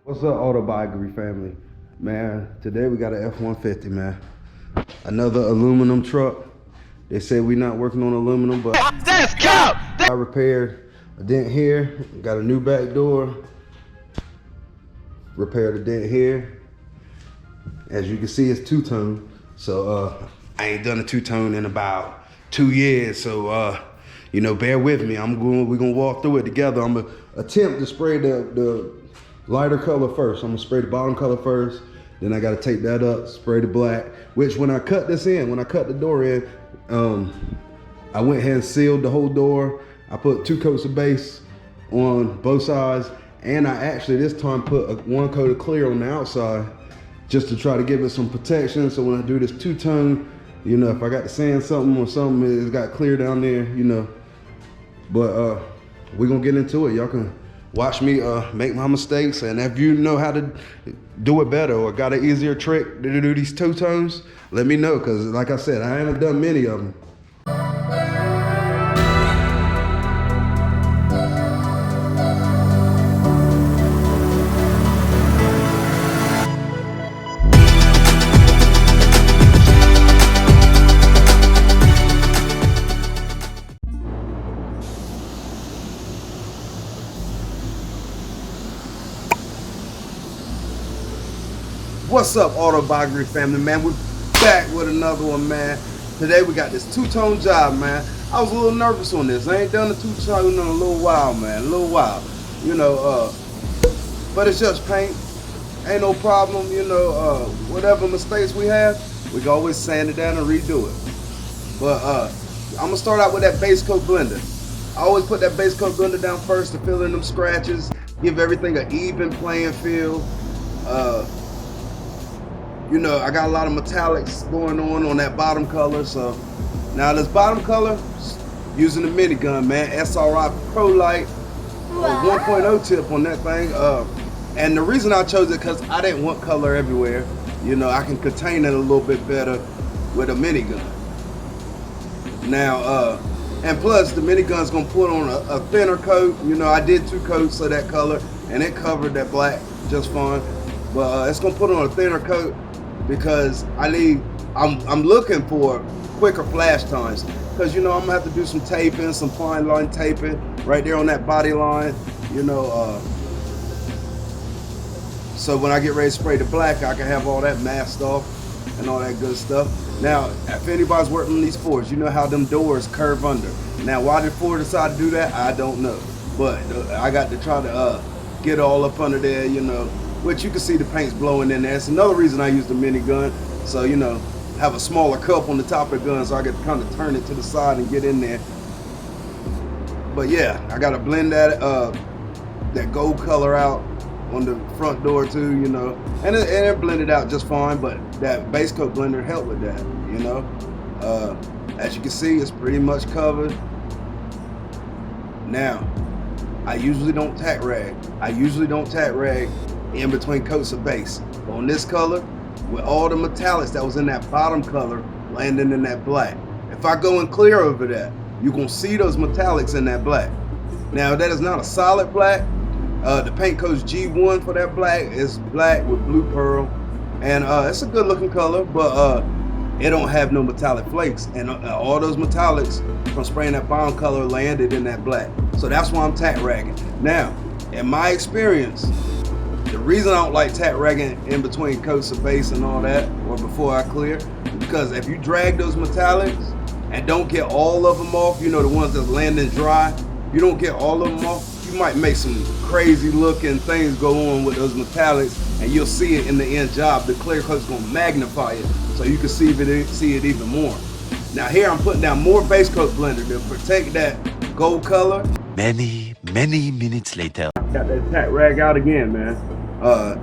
What's up, Autobiography family? Man, today we got an F-150, man. Another aluminum truck. They say we not working on aluminum, but let's go! I repaired a dent here, got a new back door, repaired a dent here. As you can see, it's two-tone. So I ain't done a two-tone in about 2 years. So bear with me. We're gonna walk through it together. I'm gonna attempt to spray the lighter color first. I'm gonna spray the bottom color first. Then I gotta take that up, spray the black. Which when I cut the door in, I went ahead and sealed the whole door. I put 2 coats of base on both sides, and I actually this time put one coat of clear on the outside, just to try to give it some protection. So when I do this two-tone, if I got to sand something or something, it's got clear down there, But we're gonna get into it. Y'all can watch me make my mistakes, and if you know how to do it better or got an easier trick to do these two-tones, let me know, because like I said, I haven't done many of them. What's up, Autobiography family, man? We're back with another one, man. Today we got this two-tone job, man. I was a little nervous on this. I ain't done a two-tone in a little while, man. But it's just paint. Ain't no problem, whatever mistakes we have, we can always sand it down and redo it. But I'm gonna start out with that base coat blender. I always put that base coat blender down first to fill in them scratches, give everything an even playing field. I got a lot of metallics going on that bottom color. So now this bottom color, using the minigun, man, SRI Pro Light 1.0 tip on that thing. And the reason I chose it, because I didn't want color everywhere. I can contain it a little bit better with a minigun. Now, and plus the minigun's gonna put on a thinner coat. I did 2 coats of that color, and it covered that black just fine. But it's gonna put on a thinner coat, because I'm looking for quicker flash times, because I'm gonna have to do some taping, some fine line taping right there on that body line, so when I get ready to spray the black, I can have all that masked off and all that good stuff. Now, if anybody's working on these Fords, you know how them doors curve under. Now, why did Ford decide to do that? I don't know, but I got to try to get all up under there, which you can see the paint's blowing in there. It's another reason I use the minigun. So, have a smaller cup on the top of the gun, so I can kind of turn it to the side and get in there. But yeah, I gotta blend that gold color out on the front door too, and it blended out just fine, but that base coat blender helped with that, As you can see, it's pretty much covered. Now, I usually don't tack rag. In between coats of base. But on this color, with all the metallics that was in that bottom color landing in that black, if I go in clear over that, you're gonna see those metallics in that black. Now, that is not a solid black. The paint code's G1 for that black. It's black with blue pearl, and it's a good looking color, but it don't have no metallic flakes, and all those metallics from spraying that bottom color landed in that black. So that's why I'm tack ragging. Now, in my experience, the reason I don't like tack ragging in between coats of base and all that, or before I clear, is because if you drag those metallics and don't get all of them off, the ones that's landing dry, you don't get all of them off, you might make some crazy looking things go on with those metallics, and you'll see it in the end job. The clear coat's gonna magnify it, so you can see it even more. Now here I'm putting down more base coat blender to protect that gold color. Many minutes later. Got that tack rag out again, man.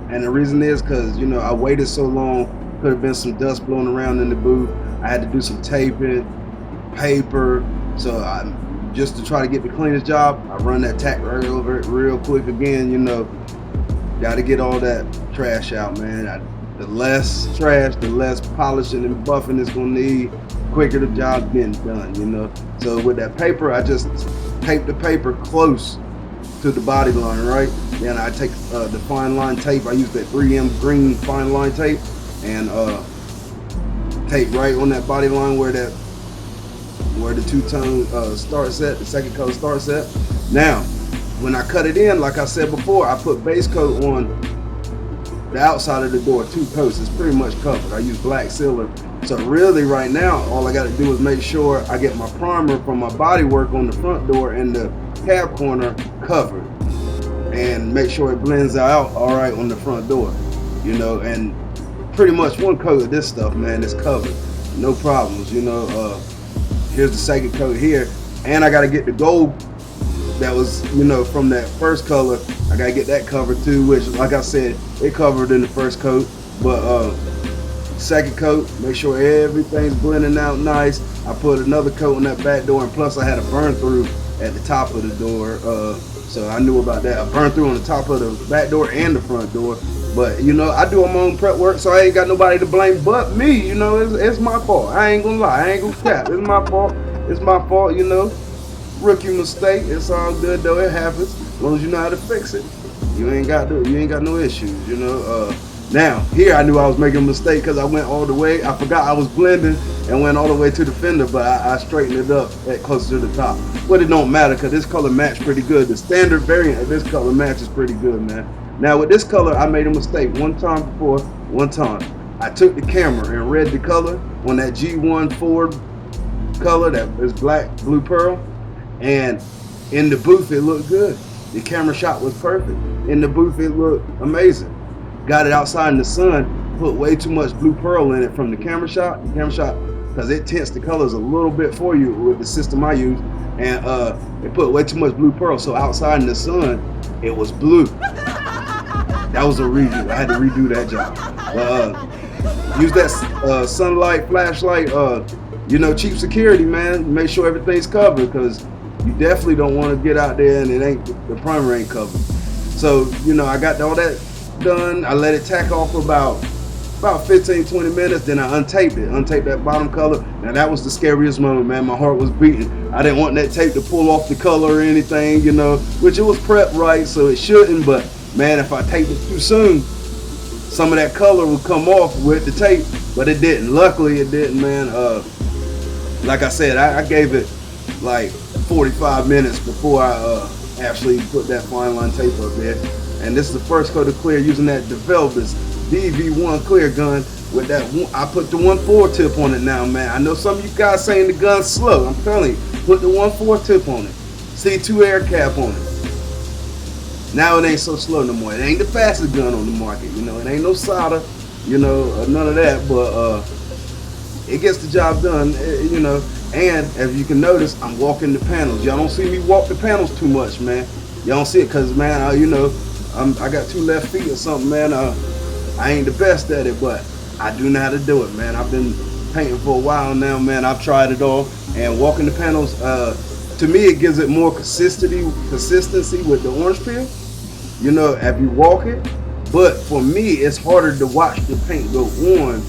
And the reason is because, I waited so long. Could have been some dust blowing around in the booth. I had to do some taping, paper. So just to try to get the cleanest job, I run that tack rag over it real quick again, Got to get all that trash out, man. The less trash, the less polishing and buffing it's going to need, quicker the job's getting done, So with that paper, I just tape the paper close to the body line, right? Then I take the fine line tape. I use that 3M green fine line tape and tape right on that body line where the two-tone starts at, the second color starts at. Now, when I cut it in, like I said before, I put base coat on the outside of the door, 2 coats. It's pretty much covered. I use black sealer. So really right now, all I got to do is make sure I get my primer from my body work on the front door and the cab corner covered, and make sure it blends out all right on the front door, you know. And pretty much 1 coat of this stuff, man, is covered, no problems, you know. Here's the second coat here, and I got to get the gold that was, you know, from that first color. I gotta get that covered too, which, like I said, it covered in the first coat. But second coat, make sure everything's blending out nice. I put another coat on that back door, and plus I had a burn through at the top of the door, so I knew about that. I burned through on the top of the back door and the front door. But you know, I do my own prep work, so I ain't got nobody to blame but me. You know, it's my fault. I ain't gonna lie, I ain't gonna cap. It's my fault. It's my fault. You know, rookie mistake. It's all good though. It happens. As long as you know how to fix it, you ain't got no issues. You know. Now here I knew I was making a mistake because I went all the way. I forgot I was blending and went all the way to the fender, but I straightened it up at closer to the top. But it don't matter because this color matched pretty good. The standard variant of this color matches pretty good, man. Now with this color, I made a mistake one time before. One time, I took the camera and read the color on that G1 Ford color that is black, blue pearl, and in the booth it looked good. The camera shot was perfect. In the booth it looked amazing. Got it outside in the sun, put way too much blue pearl in it from the camera shot. Because it tints the colors a little bit for you with the system I use, and it put way too much blue pearl. So outside in the sun, it was blue. That was a redo. I had to redo that job. Use that sunlight flashlight. You know, cheap security, man. Make sure everything's covered, because you definitely don't want to get out there and the primer ain't covered. So you know, I got all that done. I let it tack off for about 15-20 minutes. Then I untaped that bottom color. Now that was the scariest moment, man. My heart was beating. I didn't want that tape to pull off the color or anything, you know, which it was prepped right, so it shouldn't. But man, if I taped it too soon, some of that color would come off with the tape, but it didn't. Luckily it didn't, man. Like I said, I gave it like 45 minutes before I actually put that fine line tape up there. And this is the first coat of clear using that DeVelvis DV1 clear gun with that. I put the 1.4 tip on it now, man. I know some of you guys saying the gun's slow. I'm telling you, put the 1.4 tip on it. C2 air cap on it. Now it ain't so slow no more. It ain't the fastest gun on the market, you know. It ain't no solder, you know, none of that. But it gets the job done, you know. And as you can notice, I'm walking the panels. Y'all don't see me walk the panels too much, man. Y'all don't see it because, man, you know, I got 2 left feet or something, man. I ain't the best at it, but I do know how to do it, man. I've been painting for a while now, man. I've tried it all, and walking the panels, to me, it gives it more consistency with the orange peel, you know, if you walk it. But for me, it's harder to watch the paint go on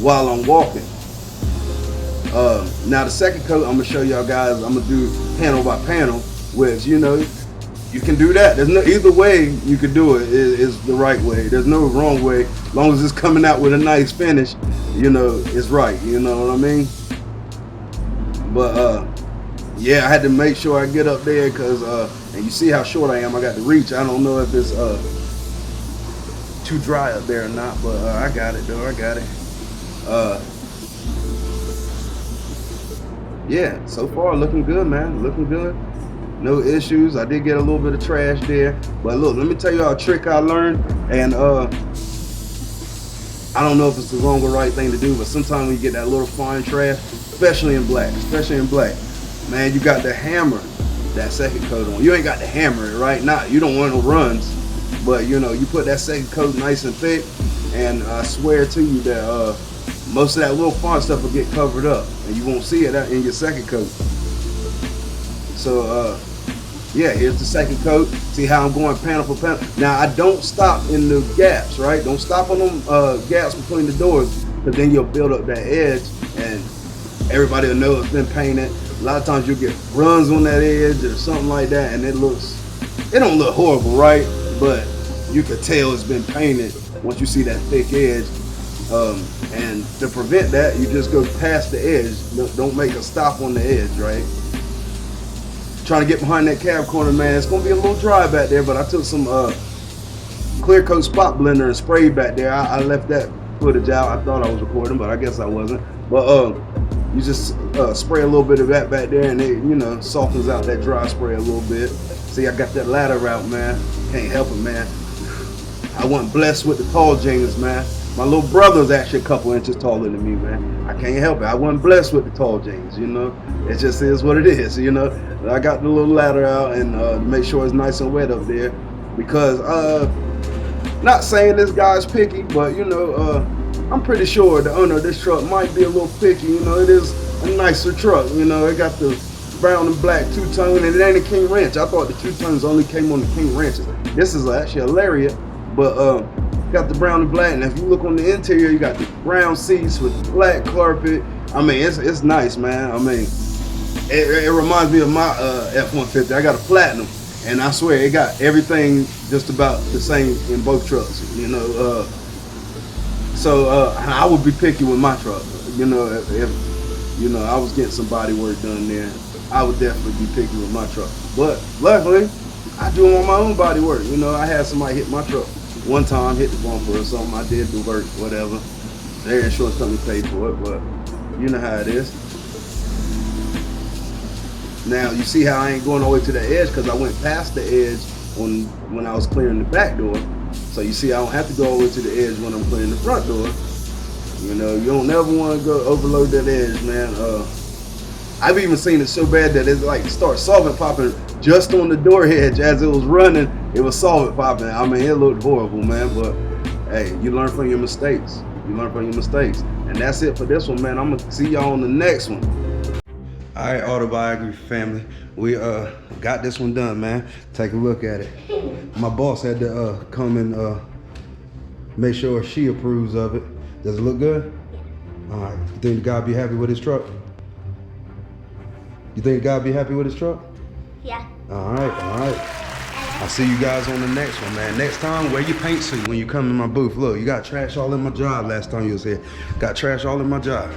while I'm walking. Now the second coat, I'm gonna show y'all guys. I'm gonna do panel by panel, which, you know, you can do that. There's no either way you could do it is the right way. There's no wrong way. As long as it's coming out with a nice finish, you know, it's right. You know what I mean? But yeah, I had to make sure I get up there because and you see how short I am. I got the reach. I don't know if it's too dry up there or not, but I got it though. I got it. Yeah, so far looking good, man. Looking good. No issues. I did get a little bit of trash there, but look, let me tell you a trick I learned, and I don't know if it's the wrong or right thing to do, but sometimes when you get that little fine trash, especially in black, man, you got to hammer that second coat on. You ain't got to hammer it, right? You don't want no runs, but you know, you put that second coat nice and thick, and I swear to you that most of that little fine stuff will get covered up, and you won't see it in your second coat. So yeah, here's the second coat. See how I'm going panel for panel. Now I don't stop in the gaps, right? Don't stop on them gaps between the doors, because then you'll build up that edge, and everybody will know it's been painted. A lot of times you'll get runs on that edge or something like that, and it looks It don't look horrible, right? But you could tell it's been painted once you see that thick edge. And to prevent that, you just go past the edge. Don't make a stop on the edge, right? Trying to get behind that cab corner, man. It's gonna be a little dry back there, but I took some clear coat spot blender and sprayed back there. I left that footage out. I thought I was recording, but I guess I wasn't. But you just spray a little bit of that back there, and it, you know, softens out that dry spray a little bit. See, I got that ladder out, man. Can't help it, man. I wasn't blessed with the tall jeans, man. My little brother's actually a couple inches taller than me, man. I can't help it. I wasn't blessed with the tall jeans, you know. It just is what it is, you know. I got the little ladder out and make sure it's nice and wet up there, because not saying this guy's picky, but you know, I'm pretty sure the owner of this truck might be a little picky. You know, it is a nicer truck. You know, it got the brown and black two-tone, and it ain't a King Ranch. I thought the two-tones only came on the King Ranches. This is actually a Lariat, but got the brown and black. And if you look on the interior, you got the brown seats with black carpet. I mean, it's nice, man. I mean, it reminds me of my F-150. I got a Platinum, and I swear it got everything just about the same in both trucks. You know, so I would be picky with my truck. You know, if you know I was getting some body work done there, I would definitely be picky with my truck. But luckily, I do on my own body work. You know, I had somebody hit my truck one time, hit the bumper or something. I did the work, whatever. Their insurance company paid for it, but you know how it is. Now you see how I ain't going all the way to the edge, because I went past the edge when I was clearing the back door. So you see, I don't have to go all the way to the edge when I'm clearing the front door. You know, you don't never want to go overload that edge, man. I've even seen it so bad that it's like start solvent popping just on the door edge as it was running. It was solvent popping. I mean, it looked horrible, man. But hey, you learn from your mistakes. You learn from your mistakes. And that's it for this one, man. I'm gonna see y'all on the next one. All right, Autobiography family, we got this one done, man. Take a look at it. My boss had to come and make sure she approves of it. Does it look good? All right. You think the guy be happy with his truck? You think the guy be happy with his truck? Yeah. All right, all right. I'll see you guys on the next one, man. Next time, wear your paint suit when you come in my booth. Look, you got trash all in my job last time you was here. Got trash all in my job.